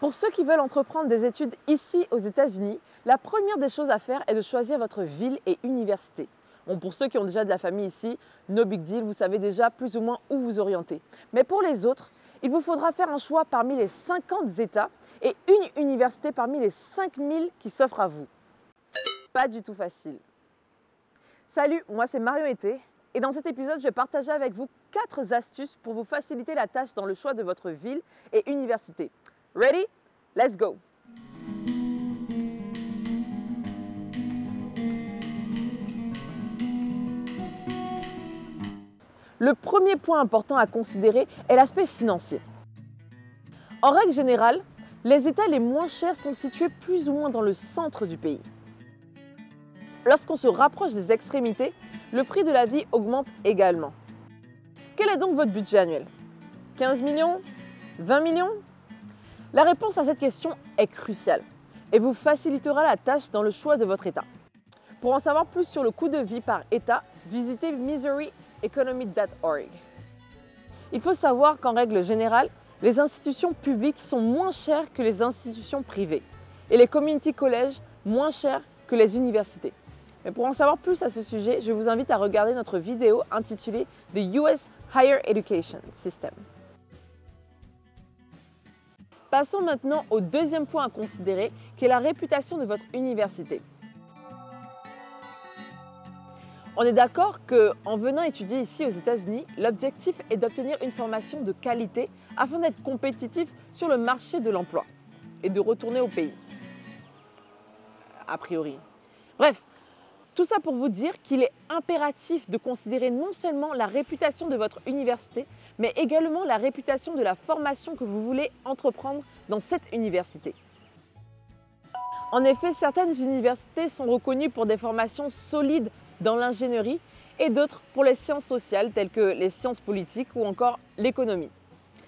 Pour ceux qui veulent entreprendre des études ici aux États-Unis, la première des choses à faire est de choisir votre ville et université. Bon, pour ceux qui ont déjà de la famille ici, no big deal, vous savez déjà plus ou moins où vous orienter. Mais pour les autres, il vous faudra faire un choix parmi les 50 États et une université parmi les 5000 qui s'offrent à vous. Pas du tout facile. Salut, moi c'est Marion Été et dans cet épisode, je vais partager avec vous 4 astuces pour vous faciliter la tâche dans le choix de votre ville et université. Ready? Let's go! Le premier point important à considérer est l'aspect financier. En règle générale, les États les moins chers sont situés plus ou moins dans le centre du pays. Lorsqu'on se rapproche des extrémités, le prix de la vie augmente également. Quel est donc votre budget annuel? 15 millions? 20 millions? La réponse à cette question est cruciale et vous facilitera la tâche dans le choix de votre État. Pour en savoir plus sur le coût de vie par État, visitez MissouriEconomy.org. Il faut savoir qu'en règle générale, les institutions publiques sont moins chères que les institutions privées et les community colleges moins chers que les universités. Mais pour en savoir plus à ce sujet, je vous invite à regarder notre vidéo intitulée The US Higher Education System. Passons maintenant au deuxième point à considérer, qui est la réputation de votre université. On est d'accord qu'en venant étudier ici aux États-Unis, l'objectif est d'obtenir une formation de qualité afin d'être compétitif sur le marché de l'emploi et de retourner au pays. A priori. Bref, tout ça pour vous dire qu'il est impératif de considérer non seulement la réputation de votre université, mais également la réputation de la formation que vous voulez entreprendre dans cette université. En effet, certaines universités sont reconnues pour des formations solides dans l'ingénierie et d'autres pour les sciences sociales telles que les sciences politiques ou encore l'économie.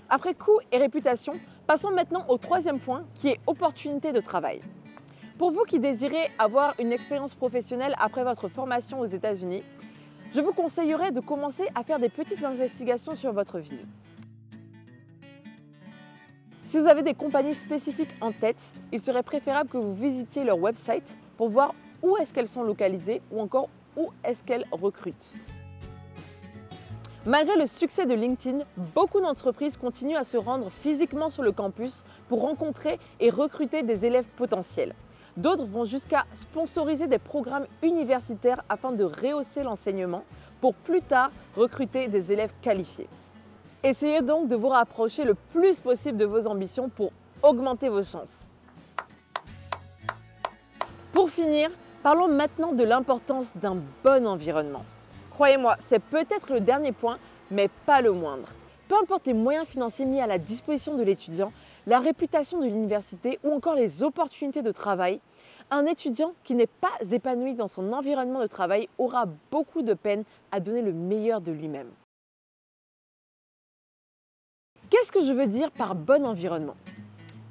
Après coût et réputation, passons maintenant au troisième point qui est opportunité de travail. Pour vous qui désirez avoir une expérience professionnelle après votre formation aux États-Unis, je vous conseillerais de commencer à faire des petites investigations sur votre ville. Si vous avez des compagnies spécifiques en tête, il serait préférable que vous visitiez leur website pour voir où est-ce qu'elles sont localisées ou encore où est-ce qu'elles recrutent. Malgré le succès de LinkedIn, beaucoup d'entreprises continuent à se rendre physiquement sur le campus pour rencontrer et recruter des élèves potentiels. D'autres vont jusqu'à sponsoriser des programmes universitaires afin de rehausser l'enseignement pour plus tard recruter des élèves qualifiés. Essayez donc de vous rapprocher le plus possible de vos ambitions pour augmenter vos chances. Pour finir, parlons maintenant de l'importance d'un bon environnement. Croyez-moi, c'est peut-être le dernier point, mais pas le moindre. Peu importe les moyens financiers mis à la disposition de l'étudiant, la réputation de l'université ou encore les opportunités de travail, un étudiant qui n'est pas épanoui dans son environnement de travail aura beaucoup de peine à donner le meilleur de lui-même. Qu'est-ce que je veux dire par bon environnement?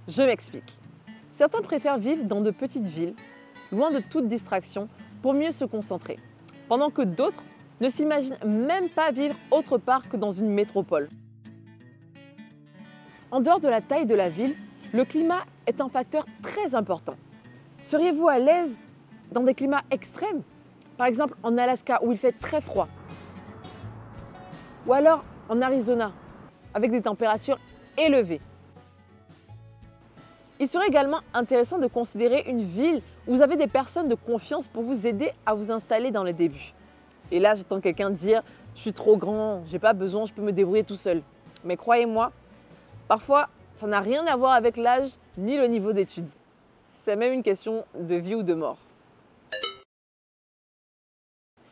Je m'explique. Certains préfèrent vivre dans de petites villes, loin de toute distraction, pour mieux se concentrer, pendant que d'autres ne s'imaginent même pas vivre autre part que dans une métropole. En dehors de la taille de la ville, le climat est un facteur très important. Seriez-vous à l'aise dans des climats extrêmes? Par exemple en Alaska où il fait très froid. Ou alors en Arizona avec des températures élevées. Il serait également intéressant de considérer une ville où vous avez des personnes de confiance pour vous aider à vous installer dans les débuts. Et là, j'entends quelqu'un dire « je suis trop grand, j'ai pas besoin, je peux me débrouiller tout seul ». Mais croyez-moi, parfois, ça n'a rien à voir avec l'âge ni le niveau d'études. C'est même une question de vie ou de mort.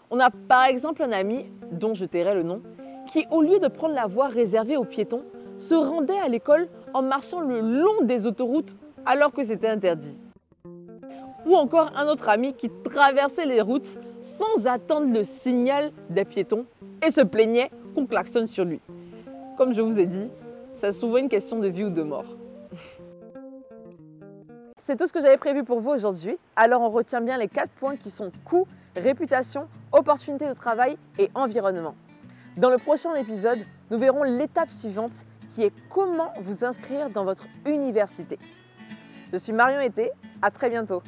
On a par exemple un ami, dont je tairai le nom, qui au lieu de prendre la voie réservée aux piétons, se rendait à l'école en marchant le long des autoroutes alors que c'était interdit. Ou encore un autre ami qui traversait les routes sans attendre le signal des piétons et se plaignait qu'on klaxonne sur lui. Comme je vous ai dit, c'est souvent une question de vie ou de mort. C'est tout ce que j'avais prévu pour vous aujourd'hui. Alors on retient bien les 4 points qui sont coût, réputation, opportunité de travail et environnement. Dans le prochain épisode, nous verrons l'étape suivante qui qui est comment vous inscrire dans votre université. Je suis Marion Été, à très bientôt.